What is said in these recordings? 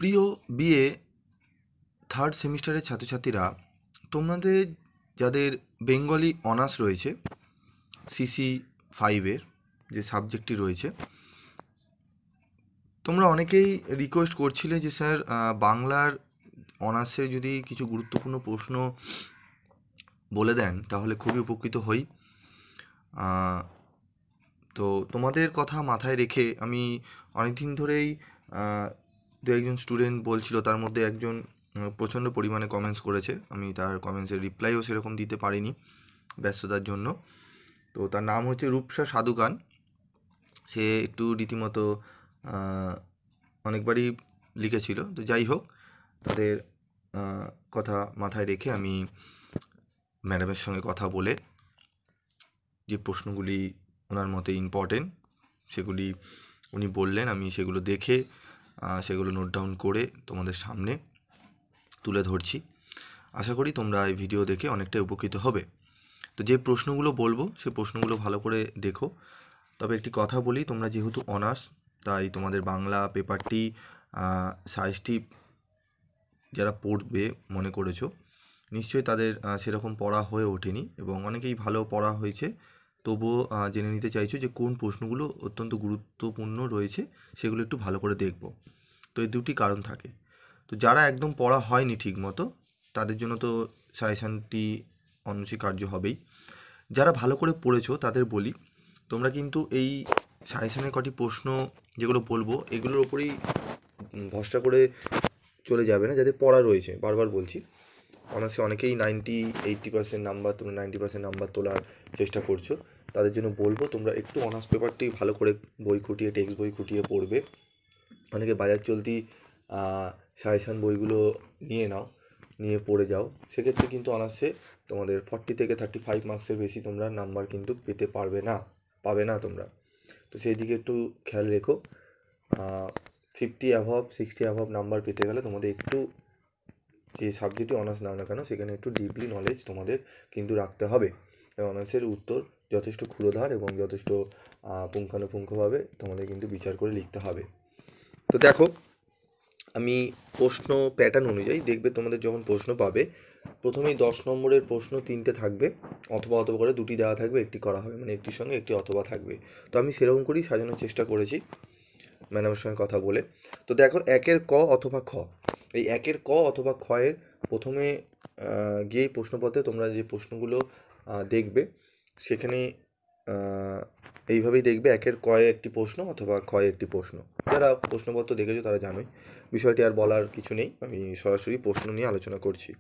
প্রিয় BA third সেমিস্টারের ছাত্রছাত্রীরা, তোমাদের যাদের বেঙ্গলি অনার্স রয়েছে, সিসি 5-এর যে সাবজেক্টটি রয়েছে, তোমরা অনেকেই রিকোয়েস্ট করছিলে যে স্যার বাংলার অনার্সের যদি কিছু গুরুত্বপূর্ণ প্রশ্ন বলে দেন তাহলে খুবই উপকৃত হই। তো তোমাদের কথা মাথায় রেখে আমি অনেক দিন ধরেই দু একজন স্টুডেন্ট বলছিল, তার মধ্যে একজন প্রচণ্ড পরিমাণে কমেন্টস করেছে। আমি তার কমেন্টসের রিপ্লাইও সেরকম দিতে পারিনি ব্যস্ততার জন্য। তো তার নাম হচ্ছে রূপসা সাধুকান। সে একটু রীতিমতো অনেকবারই লিখেছিল। তো যাই হোক, তাদের কথা মাথায় রেখে আমি ম্যাডামের সঙ্গে কথা বলে যে প্রশ্নগুলি ওনার মতে ইম্পর্টেন্ট সেগুলি উনি বললেন, আমি সেগুলো দেখে সেগুলো নোট ডাউন করে তোমাদের সামনে তুলে ধরছি। আশা করি তোমরা এই ভিডিও দেখে অনেকটাই উপকৃত হবে। তো যে প্রশ্নগুলো বলবো সে প্রশ্নগুলো ভালো করে দেখো। তবে একটি কথা বলি, তোমরা যেহেতু অনার্স, তাই তোমাদের বাংলা পেপারটি সায়েন্সটি যারা পড়বে মনে করেছো, নিশ্চয়ই তাদের সেরকম পড়া হয়ে ওঠেনি এবং অনেকেই ভালো পড়া হয়েছে। তবুও জেনে নিতে চাইছো যে কোন প্রশ্নগুলো অত্যন্ত গুরুত্বপূর্ণ রয়েছে, সেগুলো একটু ভালো করে দেখব। তো এই দুটি কারণ থাকে। তো যারা একদম পড়া হয়নি ঠিকমতো, তাদের জন্য তো সাজেশানটি অনস্বীকার্য হবেই। যারা ভালো করে পড়েছো তাদের বলি, তোমরা কিন্তু এই সাজেশানের কটি প্রশ্ন যেগুলো বলবো এগুলোর ওপরেই ভরসা করে চলে যাবে না। যাদের পড়া রয়েছে, বারবার বলছি, অনার্সে অনেকেই 80% নাম্বার, তোমরা 90% নাম্বার তোলার চেষ্টা করছো, তাদের জন্য বলবো তোমরা একটু অনার্স পেপারটি ভালো করে বই খুঁটিয়ে, টেক্সট বই খুঁটিয়ে পড়বে। অনেকে বাজার চলতি সাজেশান বইগুলো নিয়ে নাও, নিয়ে পড়ে যাও। সেক্ষেত্রে কিন্তু অনার্সে তোমাদের 40 থেকে 35 মার্কসের বেশি তোমরা নাম্বার কিন্তু পেতে পাবে না তোমরা। তো সেই দিকে একটু খেয়াল রেখো। 50 অ্যাভাব, 60 অ্যাভাব নাম্বার পেতে গেলে তোমাদের একটু, যে সাবজেক্টে অনার্স নাও না কেন, সেখানে একটু ডিপলি নলেজ তোমাদের কিন্তু রাখতে হবে। অনার্সের উত্তর যথেষ্ট ক্ষুরধার এবং যথেষ্ট পুঙ্খানুপুঙ্খভাবে তোমাদের কিন্তু বিচার করে লিখতে হবে। তো দেখো, আমি প্রশ্ন প্যাটার্ন অনুযায়ী দেখবে তোমাদের যখন প্রশ্ন পাবে, প্রথমেই 10 নম্বরের প্রশ্ন 3টে থাকবে, অথবা করে দুটি দেওয়া থাকবে, একটি করা হবে, মানে একটির সঙ্গে একটি অথবা থাকবে। তো আমি সেরকম করেই সাজানোর চেষ্টা করেছি ম্যাডামের সঙ্গে কথা বলে। তো দেখো, 1-এর ক অথবা খ, এই 1-এর ক অথবা খ এর প্রথমে গিয়েই প্রশ্নপত্রে তোমরা যে প্রশ্নগুলো দেখবে, সেখানে এইভাবেই দেখবে 1-এর কয়ে একটি প্রশ্ন অথবা খয়ে একটি প্রশ্ন। যারা প্রশ্নপত্র দেখেছো তারা জানোই, বিষয়টি আর বলার কিছু নেই, আমি সরাসরি প্রশ্ন নিয়ে আলোচনা করছি।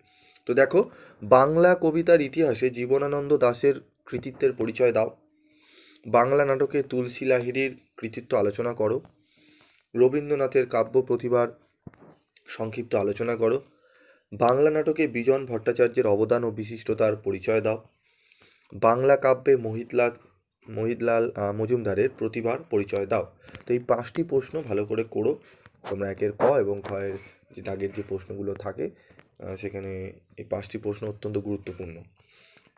তো দেখো, বাংলা কবিতার ইতিহাসে জীবনানন্দ দাশের কৃতিত্বের পরিচয় দাও। বাংলা নাটকে তুলসী লাহিড়ীর কৃতিত্ব আলোচনা করো। রবীন্দ্রনাথের কাব্য প্রতিভার সংক্ষিপ্ত আলোচনা করো। বাংলা নাটকে বিজন ভট্টাচার্যের অবদান ও বিশিষ্টতার পরিচয় দাও। বাংলা কাব্যে মোহিতলাল মজুমদারের প্রতিভার পরিচয় দাও। তো এই 5টি প্রশ্ন ভালো করে করো তোমরা। 1-এর ক এবং খয়ের যে দাগের যে প্রশ্নগুলো থাকে, সেখানে এই 5টি প্রশ্ন অত্যন্ত গুরুত্বপূর্ণ।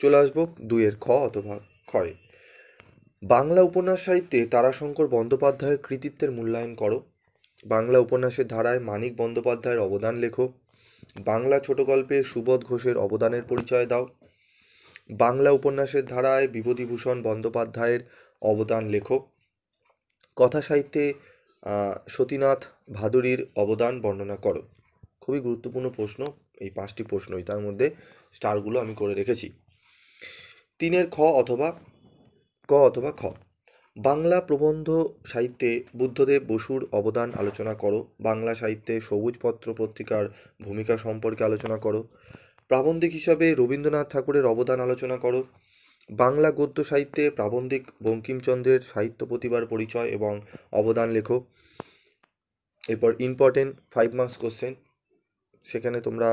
চলে আসবো 2-এর খ অথবা খয়ে। বাংলা উপন্যাস সাহিত্যে তারাশঙ্কর বন্দ্যোপাধ্যায়ের কৃতিত্বের মূল্যায়ন করো। বাংলা উপন্যাসের ধারায় মানিক বন্দ্যোপাধ্যায়ের অবদান লেখো। বাংলা ছোট গল্পে সুবোধ ঘোষের অবদানের পরিচয় দাও। বাংলা উপন্যাসের ধারায় বিভূতিভূষণ বন্দ্যোপাধ্যায়ের অবদান লেখো। কথা সাহিত্যে সতীনাথ ভাদুরীর অবদান বর্ণনা করো। খুবই গুরুত্বপূর্ণ প্রশ্ন এই 5টি প্রশ্নই, তার মধ্যে স্টারগুলো আমি করে রেখেছি। 3-এর খ অথবা খ, বাংলা প্রবন্ধ সাহিত্যে বুদ্ধদেব বসুর অবদান আলোচনা করো। বাংলা সাহিত্যে সবুজপত্র পত্রিকার ভূমিকা সম্পর্কে আলোচনা করো। প্রাবন্ধিক হিসাবে রবীন্দ্রনাথ ঠাকুরের অবদান আলোচনা করো। বাংলা গদ্য সাহিত্যে প্রাবন্ধিক বঙ্কিমচন্দ্রের সাহিত্য প্রতিভার পরিচয় এবং অবদান লেখো। এরপর ইম্পর্টেন্ট 5 মার্কস কোশ্চেন, সেখানে তোমরা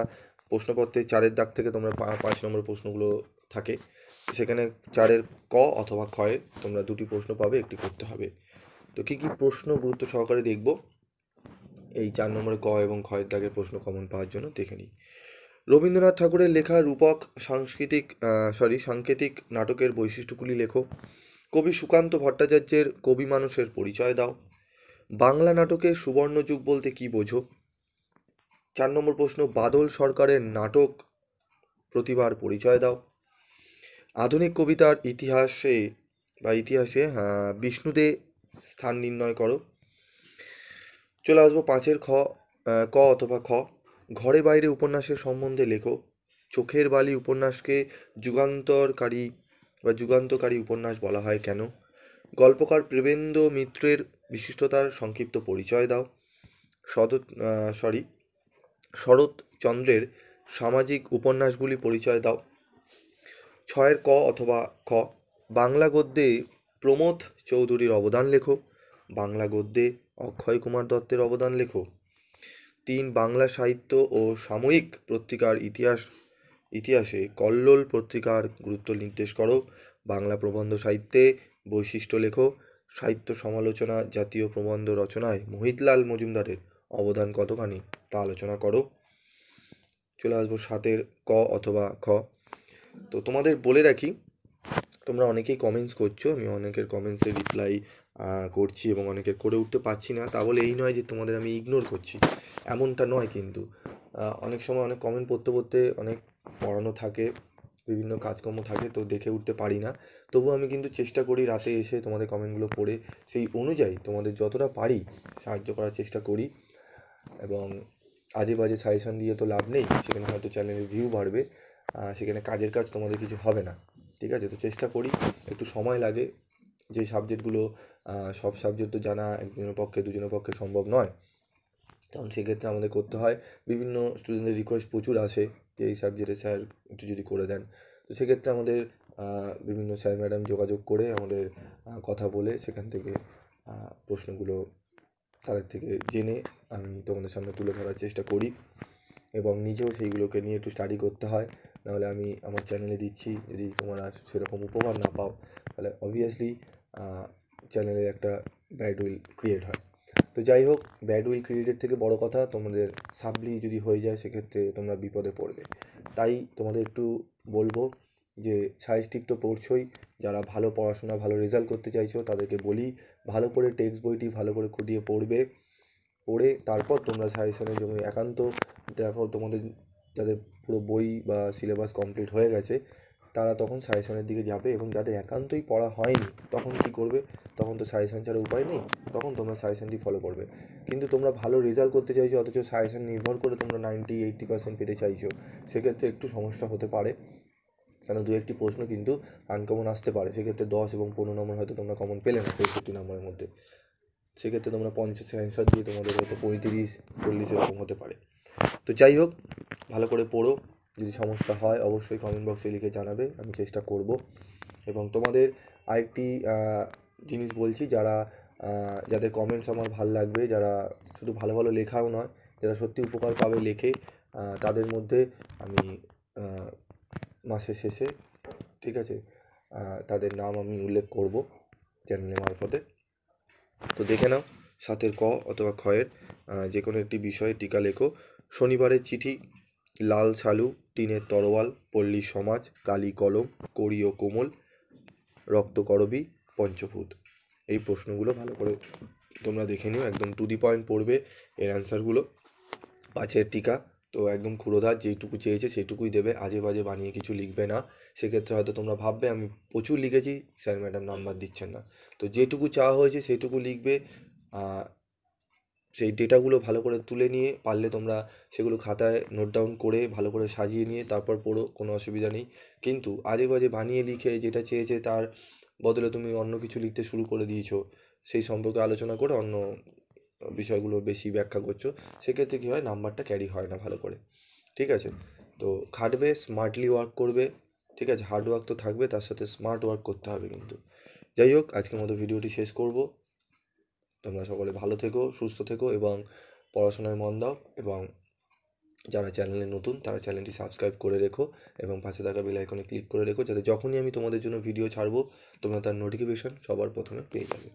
প্রশ্নপত্রে 4-এর দাগ থেকে তোমরা 5 নম্বর প্রশ্নগুলো থাকে, সেখানে 4-এর ক অথবা খয়ে তোমরা 2টি প্রশ্ন পাবে, একটি করতে হবে। তো কী কী প্রশ্ন গুরুত্ব সহকারে দেখব এই 4 নম্বরের ক এবং খয়ের দাগের প্রশ্ন কমন পাওয়ার জন্য দেখে নিই। রবীন্দ্রনাথ ঠাকুরের লেখা রূপক সাংকেতিক নাটকের বৈশিষ্ট্যগুলি লেখো। কবি সুকান্ত ভট্টাচার্যের কবি মানুষের পরিচয় দাও। বাংলা নাটকের সুবর্ণযুগ বলতে কী বোঝো? 4 নম্বর প্রশ্ন, বাদল সরকারের নাটক প্রতিভার পরিচয় দাও। আধুনিক কবিতার ইতিহাসে বিষ্ণুদে স্থান নির্ণয় করো। চলে আসবো 5-এর ক অথবা খ, ঘরে বাইরে উপন্যাসের সম্বন্ধে লেখো। চোখের বালি উপন্যাসকে যুগান্তকারী উপন্যাস বলা হয় কেন? গল্পকার প্রেমেন্দ্র মিত্রের বিশিষ্টতার সংক্ষিপ্ত পরিচয় দাও। শরৎচন্দ্রের সামাজিক উপন্যাসগুলি পরিচয় দাও। 6-এর ক অথবা খ, বাংলা গদ্যে প্রমথ চৌধুরীর অবদান লেখো। বাংলা গদ্যে অক্ষয় কুমার দত্তের অবদান লেখো। 3, বাংলা সাহিত্য ও সাময়িক পত্রিকার ইতিহাসে কল্লোল পত্রিকার গুরুত্ব নির্দেশ করো। বাংলা প্রবন্ধ সাহিত্যে বৈশিষ্ট্য লেখো। সাহিত্য সমালোচনা জাতীয় প্রবন্ধ রচনায় মোহিতলাল মজুমদারের অবদান কতখানি তা আলোচনা করো। চলে আসবো 7-এর ক অথবা খ। তো তোমাদের বলে রাখি, তোমরা অনেকেই কমেন্টস করছো, আমি অনেকের কমেন্টসে রিপ্লাই করছি এবং অনেকের করে উঠতে পারছি না। তা বলে এই নয় যে তোমাদের আমি ইগনোর করছি, এমনটা নয়। কিন্তু অনেক সময় অনেক কমেন্ট পড়তে অনেক পড়ানো থাকে, বিভিন্ন কাজকর্ম থাকে, তো দেখে উঠতে পারি না। তবুও আমি কিন্তু চেষ্টা করি রাতে এসে তোমাদের কমেন্টগুলো পড়ে সেই অনুযায়ী তোমাদের যতটা পারি সাহায্য করার চেষ্টা করি। এবং আজে বাজে সাজেশান দিয়ে তো লাভ নেই, সেখানে হয়তো চ্যানেলের ভিউ বাড়বে, সেখানে কাজের কাজ তোমাদের কিছু হবে না। ঠিক আছে, তো চেষ্টা করি, একটু সময় লাগে। যে সাবজেক্টগুলো সব সাবজেক্ট তো জানা একজনের পক্ষে দুজনের পক্ষে সম্ভব নয়, তখন সেক্ষেত্রে আমাদের করতে হয়। বিভিন্ন স্টুডেন্টদের রিকোয়েস্ট প্রচুর আসে যে এই সাবজেক্টে স্যার একটু যদি করে দেন, তো সেক্ষেত্রে আমাদের বিভিন্ন স্যার ম্যাডাম যোগাযোগ করে আমাদের কথা বলে সেখান থেকে প্রশ্নগুলো তাদের থেকে জেনে আমি তোমাদের সামনে তুলে ধরার চেষ্টা করি এবং নিজেও সেইগুলোকে নিয়ে একটু স্টাডি করতে হয়। নাহলে আমি আমার চ্যানেলে দিচ্ছি, যদি তোমরা সেরকম উপকার না পাও তাহলে অবভিয়াসলি চ্যানেলে একটা ব্যাড উইল ক্রিয়েট হয়। তো যাই হোক, ব্যাড উইল ক্রিয়েটের থেকে বড় কথা, তোমাদের সাপ্লি যদি হয়ে যায় সেক্ষেত্রে তোমরা বিপদে পড়বে। তাই তোমাদের একটু বলবো যে সাজেস্টিভ তো পড়ছোই, যারা ভালো পড়াশোনা ভালো রেজাল্ট করতে চাইছো তাদেরকে বলি ভালো করে টেক্সট বইটি ভালো করে খুঁটিয়ে পড়ে তারপর তোমরা সাজেশনের জন্য একান্ত দেখো। তোমাদের যাদের পুরো বই বা সিলেবাস কমপ্লিট হয়ে গেছে তারা তখন সাজেশনের দিকে যাবে, এবং যাদের একান্তই পড়া হয়নি তখন কি করবে? তখন তো সাজেশন ছাড়া উপায় নেই, তখন তোমরা সাজেশনটি ফলো করবে। কিন্তু তোমরা ভালো রেজাল্ট করতে চাইছো অথচ সাজেশন নির্ভর করে তোমরা 90-80% পেতে চাইছো, সেক্ষেত্রে একটু সমস্যা হতে পারে। কারণ 2-1টি প্রশ্ন কিন্তু আনকমন আসতে পারে, সেক্ষেত্রে 10 এবং 15 নম্বর হয়তো তোমরা কমন পেলে না 65 নম্বরের মধ্যে, সেক্ষেত্রে তোমরা 50 অ্যান্সার দিয়ে তোমাদের হয়তো 35-40 এরকম হতে পারে। তো যাই হোক, ভালো করে পড়ো। যদি সমস্যা হয় অবশ্যই কমেন্ট বক্সে লিখে জানাবে, আমি চেষ্টা করব। এবং তোমাদের আরেকটি জিনিস বলছি, যাদের কমেন্টস আমার ভালো লাগবে, যারা শুধু ভালো ভালো লেখাও নয়, যারা সত্যি উপকার পাবে লেখে, তাদের মধ্যে আমি মাসের শেষে, ঠিক আছে, তাদের নাম আমি উল্লেখ করব চ্যানেলের মারফতে। তো দেখে নাও 7-এর ক অথবা খয়ের যে কোনো একটি বিষয়ে টিকা লেখো। শনিবারের চিঠি, লাল সালু, টিনের তরোয়াল, পল্লী সমাজ, কালি কলম, কড়ি ও কোমল, রক্তকরবী, পঞ্চভূত। এই প্রশ্নগুলো ভালো করে তোমরা দেখে নিও, একদম টু দি পয়েন্ট পড়বে এর অ্যান্সারগুলো। 5-এর টিকা তো একদম ক্ষুরোধার, যেইটুকু চেয়েছে সেইটুকুই দেবে, আজে বাজে বানিয়ে কিছু লিখবে না। সেক্ষেত্রে হয়তো তোমরা ভাববে আমি প্রচুর লিখেছি, স্যার ম্যাডাম নাম্বার দিচ্ছেন না। তো যেটুকু চাওয়া হয়েছে সেইটুকু লিখবে। সেই ডেটাগুলো ভালো করে তুলে নিয়ে পারলে তোমরা সেগুলো খাতায় নোট ডাউন করে ভালো করে সাজিয়ে নিয়ে তারপর পড়ো, কোনো অসুবিধা নেই। কিন্তু আজে বাজে বানিয়ে লিখে যেটা চেয়েছে তার বদলে তুমি অন্য কিছু লিখতে শুরু করে দিয়েছো, সেই সম্পর্কে আলোচনা করে অন্য বিষয়গুলো বেশি ব্যাখ্যা করছো, সেক্ষেত্রে কী হয়, নাম্বারটা ক্যারি হয় না ভালো করে। ঠিক আছে, তো খাটবে, স্মার্টলি ওয়ার্ক করবে। ঠিক আছে, হার্ড ওয়ার্ক তো থাকবে, তার সাথে স্মার্ট ওয়ার্ক করতে হবে কিন্তু। যাই হোক, আজকের মতো ভিডিওটি শেষ করব। তোমরা সকলে ভালো থেকো, সুস্থ থেকো এবং পড়াশোনায় মন দাও। এবং যারা চ্যানেলে নতুন তারা চ্যানেলটি সাবস্ক্রাইব করে রেখো এবং পাশে থাকা বেল আইকনে ক্লিক করে রেখো, যাতে যখনই আমি তোমাদের জন্য ভিডিও ছাড়বো তোমরা তার নোটিফিকেশন সবার প্রথমে পেয়ে যাবে।